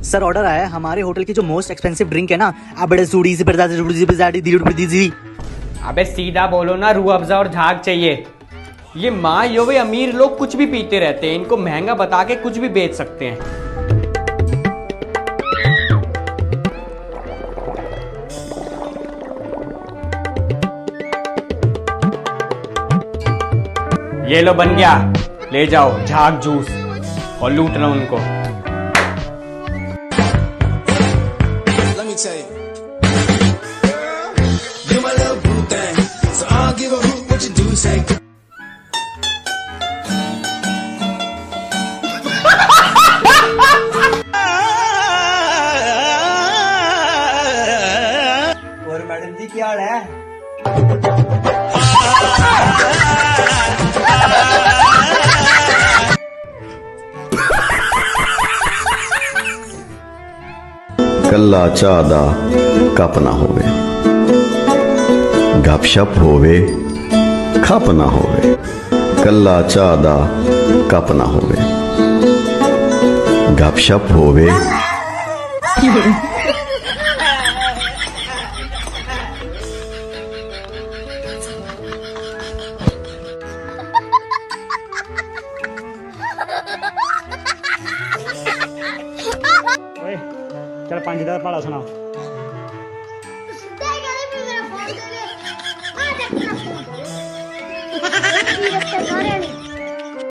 Sir order आया है हमारे होटल की जो मोस्ट एक्सपेंसिव ड्रिंक है ना, आप बड़े सूडी से अबे सीधा बोलो ना, रूह अफ़ज़ा और झाग चाहिए। ये माँ यो वे अमीर लोग कुछ भी पीते रहते हैं, इनको महंगा बता के कुछ भी बेच सकते हैं। ये लो बन गया, ले जाओ झाग जूस और लूट लो उनको। और मैडम जी क्या हाल है? कल्ला चाह दा कप ना होवे, गपशप होवे खप ना होवे। कल्ला चाह दा कप ना होवे, गपशप होवे। चल 5 ਦਾ ਭਾੜਾ ਸੁਣਾ। ਕੀ ਰੱਖਿਆ ਸਾਰਿਆਂ ਨੇ